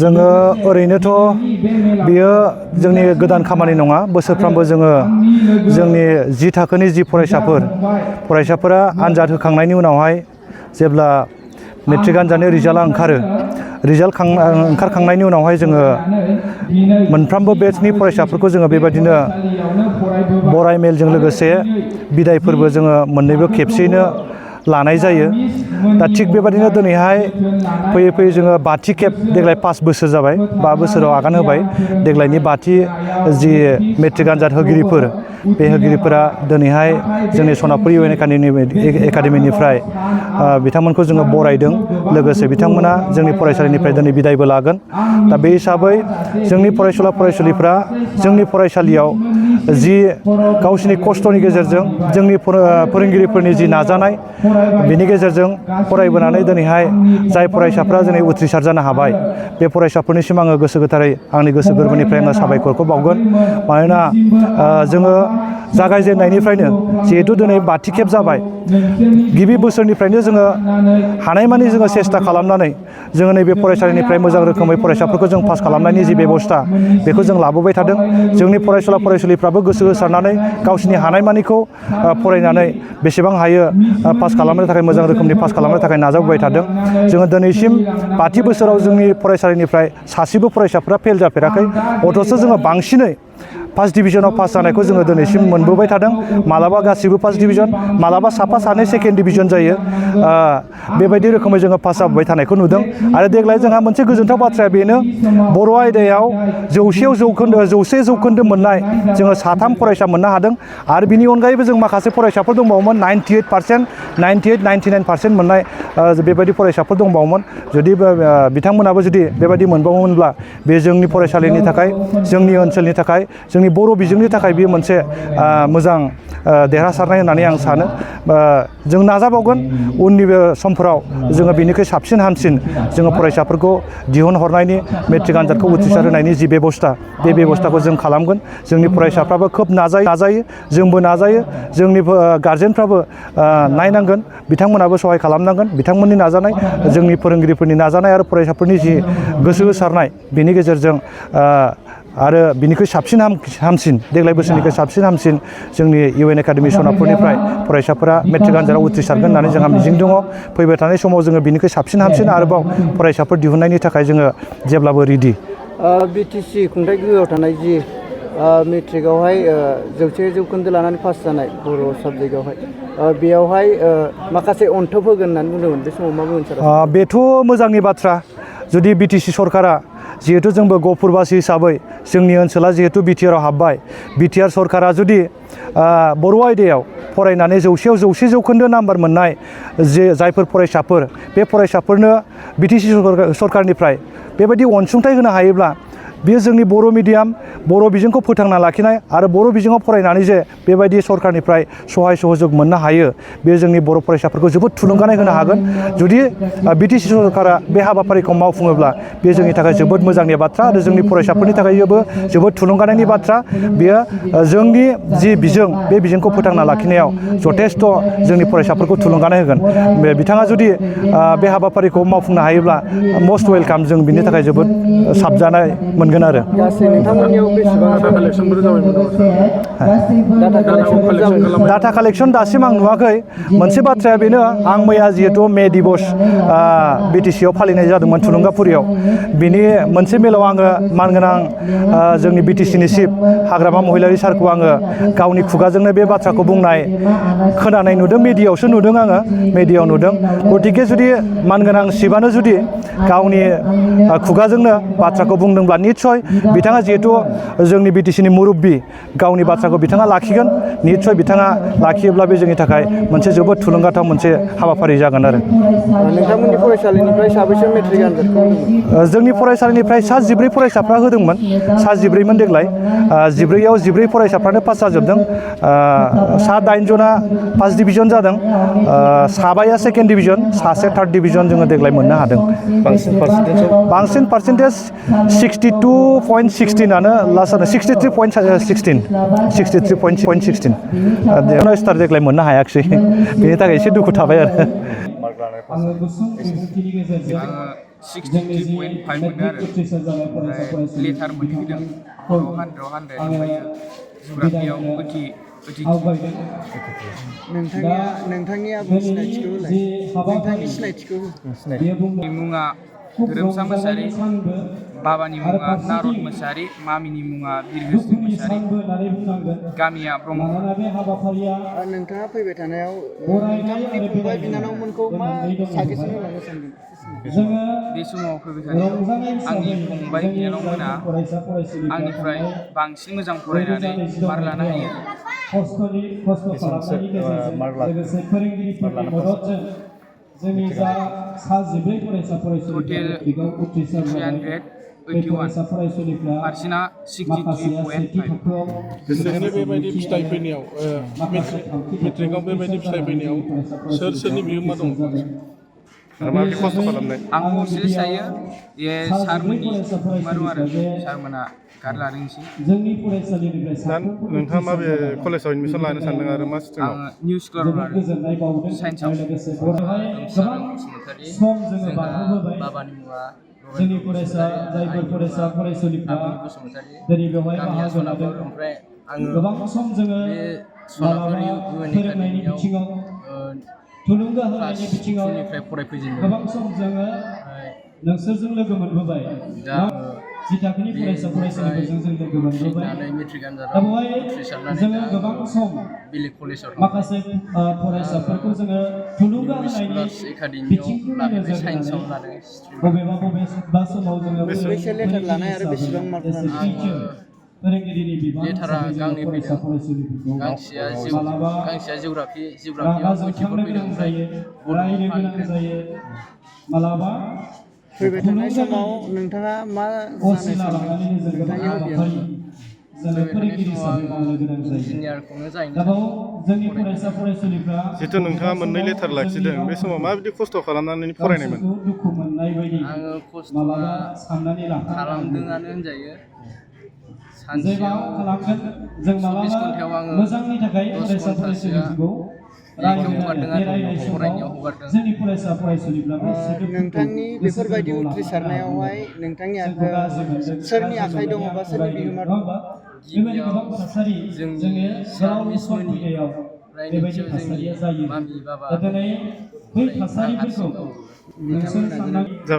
जोङो ओरैनोथ' बियो जोंनि गोदान खामानि नङा। बोसोरफ्रोमबो जोङो जोंनि जि थाखोनि जि फरायसाफोरा आनजाद होखांनायनि उनावहाय जेब्ला मेट्रिक आनजादनि रिजाल्टआ ओंखारो, ओंखारखांनायनि उनावहाय जोङो मोनफ्रोमबो बेचनि फरायसाफोरखौ जोङो बेबायदिनो बराय मेलजों लोगोसे बिदाय फोरबो जोङो मोननैबो खेबसेयैनो लानाय जायो। दा थिग बेबादिनो दिनैहाय फैयै फैयै जोङो 5थि खेब, देग्लाय 5 बोसोर जाबाय, 5 बोसोराव आगान होबाय। देग्लायनि 5थि जि मेट्रिक आनजाद होगिरिफोर, बे होगिरिफोरा दिनैहाय जोंनि सनापुर इउ एन एकाडेमिनिफ्राय बिथांमोनखौ जोङो बरायदों। लोगोसे बिथांमोना जोंनि फरायसालिनिफ्राय दिनै बिदायबो लागोन। दा बे हिसाबै जोंनि फरायसुला फरायसुलिफ्रा जोंनि फरायसालियाव जि गावसिनि खस्थ'नि गेजेरजों जोंनि फोरोंगिरिफोरनि जि नाजानाय, बेनि गेजेरजों फरायबोनानै दिनैहाय जाय फरायसाफ्रा दिनै उथ्रिसार जानो हाबाय, बे फरायसाफोरनिसिम आङो गोसो गोथारै आंनि गोसो गोरबोनिफ्राय आङो साबायखरखौ बावगोन। मानोना जोङो जागायजेननायनिफ्रायनो जिहेथु दिनै 5थि खेब जाबाय, गिबि बोसोरनिफ्रायनो जोङो हानायमानि जोङो सेस्था खालामनानै जोङो नैबे फरायसालिनिफ्राय मोजां रोखोमै फरायसाफोरखौ जों पास खालामनायनि जि बेबस्था, बेखौ जों लाबोबाय थादों। जोंनि फरायसुला फरायसुलिफ्राबो गोसो होसारनानै गावसिनि हानायमानिखौ फरायनानै बेसेबां हायो पास खालामनो थाखाय, मोजां रोखोमनि पास खालामनो थाखाय नाजाबोबाय थादों। जोङो दिनैसिम 5थि बोसोराव जोंनि फरायसालिनिफ्राय सासेबो फरायसाफ्रा फेल जाफेराखै। अथ'स' जोङो बांसिनै फार्स्ट डिभिजनाव पास जानायखौ जोङो दिनैसिम मोनबोबाय थादों। मालाबा गासिबो फार्स्ट डिभिजन, मालाबा साफा सानै सेकेन्ड डिभिजन जायो। बेबायदि रोखोमै जोङो पास जाबोबाय थानायखौ नुदों। आरो देग्लाय जोंहा मोनसे गोजोनथाव बाथ्राया बेनो, बर' आयदायाव 100 जौखोन्दो मोननाय जोङो 3 फरायसा मोननो हादों। आरो बिनि अनगायैबो जों माखासे फरायसाफोर दंबावोमोन 98%, 99% मोननाय बेबायदि फरायसाफोर दंबावोमोन। जुदि बिथांमोनाबो जुदि बेबायदि मोनबावोमोनब्ला, बे जोंनि फरायसालिनि थाखाय, जोंनि ओनसोलनि थाखाय, जोंनि बर' बिजोंनि थाखाय बेयो मोनसे मोजां देरहासारनाय होननानै आं सानो। जों नाजाबावगोन उननि समफोराव जोङो बिनिख्रुइ साबसिन हामसिन जोङो फरायसाफोरखौ दिहुनहरनायनि, मेट्रिक आनजादखौ उथ्रिसार होनायनि जि बेबस्था, बे बेबस्थाखौ जों खालामगोन। जोंनि फरायसाफ्राबो खोब नाजायो, जोंबो नाजायो, जोंनि गारजेनफ्राबो नायनांगोन, बिथांमोनाबो सहाय खालामनांगोन। बिथांमोननि नाजानाय, जोंनि फोरोंगिरिफोरनि नाजानाय आरो फरायसाफोरनि जि गोसो होसारनाय, बेनि गेजेरजों आरो बिनिख्रुइ साबसिन हामसिन, देग्लाय बोसोरनिख्रुइ साबसिन हामसिन जोंनि इउ एन एकाडेमि सनापुरनिफ्राय फरायसाफोरा मेट्रिक आनजादाव उथ्रिसारगोन होननानै जोंहा मिजिं दङ। फैबाय थानाय समाव जोङो बिनिख्रुइ साबसिन हामसिन आरोबाव फरायसाफोर दिहुननायनि थाखाय जोङो जेब्लाबो रेडि। बिटिसि खुंथाइ गोहोआव थानाय जि मेट्रिकआवहाय 100 जौखोन्दो लानानै पास जानाय बर' साबजेक्टआवहाय, बेयावहाय माखासे अनथोब होगोन होननानै बुंदोंमोन। बे समाव मा बुंगोन सार? बेथ' मोजांनि बाथ्रा। जुदि बिटिसि सरकारा, जिहेथु जोंबो गहपुरबासि हिसाबै जोंनि ओनसोला जिहेतु बिटिआरआव हाबबाय, बिटिआर सरकारा जुदि बर' आयदायाव फरायनानै 100 जौखोन्दो नाम्बार मोननाय जायफोर फरायसाफोर, बे फरायसाफोरनो बिटिसि सरकारनिफ्राय बेबायदि अनसुंथाइ होनो हायोब्ला, बेयो जोंनि बर' मिडियाम, बर' बिजोंखौ फोथांना लाखिनाय आरो बर' बिजोङाव फरायनानै जे बेबायदि सरकारनिफ्राय सहाय सहयोग मोननो हायो, बेयो जोंनि बर' फरायसाफोरखौ जोबोद थुलुंगानाय होनो हागोन। जुदि बिटिसि सरकारा बे हाबाफारिखौ मावफुङोब्ला, बे जोंनि थाखाय जोबोद मोजांनि बाथ्रा आरो जोंनि फरायसाफोरनि थाखायबो जोबोद थुलुंगानायनि बाथ्रा। बेयो जोंनि जि बिजों, बे बिजोंखौ फोथांना लाखिनायाव जथेस्थ' जोंनि फरायसाफोरखौ थुलुंगानाय होगोन। बिथाङा जुदि बे हाबाफारिखौ मावफुंनो हायोब्ला मस्ट वेलकाम, जों बिनि थाखाय जोबोद साबजानाय मोनगोन आरो। गासै नोंथांमोननियाव बेसेबां डाटा कालेक्सन दासिम आं नुवाखै। मोनसे बाथ्राया बेनो, आं मैया जिहेतु मे दिबस बिटिसिआव फालिनाय जादोंमोन थुलुंगाफुरियाव, बिनि मोनसे मेलाव आङो मानगोनां जोंनि बिटिसिनि चिफ हाग्रामा महिलारि सारखौ आङो गावनि खुगाजोंनो बे बाथ्राखौ बुंनाय खोनानाय नुदों। मिडियाआवसो नुदों, आङो मिडियाआव नुदों। गतिके जुदि मानगोनां चिफआनो जुदि गावनि खुगाजोंनो बाथ्राखौ बुंदोंब्ला, निस्सय बिथाङा जिहेतु जोंनि बिटिसिनि मुरब्बि, गावनि बाथ्राखौ बिथाङा लाखिगोन। निस्सय बिथाङा लाखियोब्ला बे जोंनि थाखाय मोनसे जोबोद थुलुंगाथाव मोनसे हाबाफारि जागोन आरो। नोंथांमोननि फरायसालिनिफ्राय साबेसे मेट्रिक आनजादखौ होदोंमोन? जोंनि फरायसालिनिफ्राय 14 फरायसाफ्रा होदोंमोन। 14 देग्लाय। 14 फरायसाफ्रानो पास जाजोबदों। 8 जना फार्स्ट डिभिजन जादों, 7 सेकेन्ड डिभिजन, 1 थार्ड डिभिजन जोङो देग्लाय मोननो हादों। बांसिन पार्सेन्टेज 62.16 लास्ट जादों। 63.16 स्टार देग्लाय मोननो हायाखिसै, बेनि थाखाय एसे दुखु थाबाय आरो। 63.5 मोनो आरो ओमफ्राय लेटार मोनहैदों बर' 100 ओमफ्राय जुग्राफियाव 80 नोंथांनि आबुं सिनायथिखौ होलाय नोंथांनि सिनायथिखौ आंनि मुङा धोरोमसा मोसाहारि बाबानि मुङा नारद मोसाहारि मामिनि मुङा बिरगोस्रि मोसाहारि गामिया ब्रह्म नोंथाङा फैबाय थानायाव नोंथांमोननि फंबाय बिनानावमोनखौ मा साजेसन होलांनो सानदों बे समाव फैबाय थानायाव आंनि फंबाय बिनानावमोना आंनिफ्राय बांसिन मोजां फरायनानै मार्क लानो हायो जोंनि जा सा 14 फरायसा फरायसुलिफोरा मेट्रिकआव उथ्रिसार जाबाय बे फरायसा फरायसुलिफ्रा पारसेन्टआ माखासेया सेथि 63.5 थाखोआव बिसोरनि बेबायदि फिथाइ फैनायाव मेट्रिकआव बेबायदि फिथाइ फैनायाव सोर सोरनि बिहोमा दं आरो माबायदि खस्थ' खालामनाय आं कनसियास जायो बे सारमोननि बिहोमा दं आरो सारमोना गारलादों एसे जोंनि फरायसालिनिफ्राय दा नोंथाङा माबे कलेजाव एडमिसन लानो सानदों आरो मा स्ट्रिमाव आङो निउस स्कलाराव लादों गोजोननाय बावदों साइन्सआव लोगोसे बर'हाय गोबां सम जोङो बारहोबोबाय बाबानि मुङा जोंनि फरायसा जायफोर फरायसा फरायसुलिफ्रा दिनै बेवहाय बाहागो लादों ओमफ्राय आङो गोबां सम जोङो मालाबा फोरोंनायनि बिथिङाव थुलुंगा होनायनि बिथिङाव गोबां सम जोङो नोंसोरजों लोगो मोनबोबाय जि थाखोनि फरायसा फरायसुलिफोरजों जों लोगो मोनबोबाय दा बेवहाय जोङो गोबां सम माखासे फरायसाफोरखौ जोङो थुलुंगा होनायनि बिथिंखौ नोजोर होनानै बबेबा समाव जोङो बेसे लेटार लानाय आरो बेसेबां मार्क लानाय फोरोंगिरिनि बिबान लेटारा गांनै फरायसा फैदों फरायसुलिफोरखौ गांसेया जिउग्राफियाव रागा जोंखांनो गोनां जायो रायनो गोनां जायो मालाबा फैबाय थानाय समाव नोंथाङा मा असिला लानानैनो जों गोबां हाबाफारि जोङो फोरोंगिरि हिसाबै मावनो गोनां जायो इन्जिनियारखौनो जाहैनो दा बेयाव जोंनि फरायसा फरायसुलिफ्रा जिथु नोंथाङा मोननै लेटार लाखिदों बे समाव माबायदि खस्थ' खालामनानै फरायनायमोन गावसोरखौ दुखु मोननाय बायदि आङो खस्थ'आ मालाबा साननानै खालामदोंआनो होनजायो जेब्ला सानसेयाव खालामगोन जों 24 मालाबा घन्टायाव आङो मोजांनि थाखाय 10 फरायसा घन्टासोआ फरायसुलिफोरखौ हगारदों आरो रायनाय फरायनायाव समाव हगारदों जोंनि फरायसा फरायसुलिफ्राबो एसे दुखुखौ नोंथांनि बेफोरबायदि गोसो उथ्रिसारनायावहाय नोंथांनि जोंखौ गाज्रि मोनदों सोरनि आखाइ दङ बा सोरनि बिहोमा दं बेबायदि गोबां थासारि जोंनि जोङो गोलाव मिस सम मोननि फैनायाव बेबायदि थासारिया जायो मामि बाबा दा दिनै बै थासारिफोरखौ नोंसोर साननानै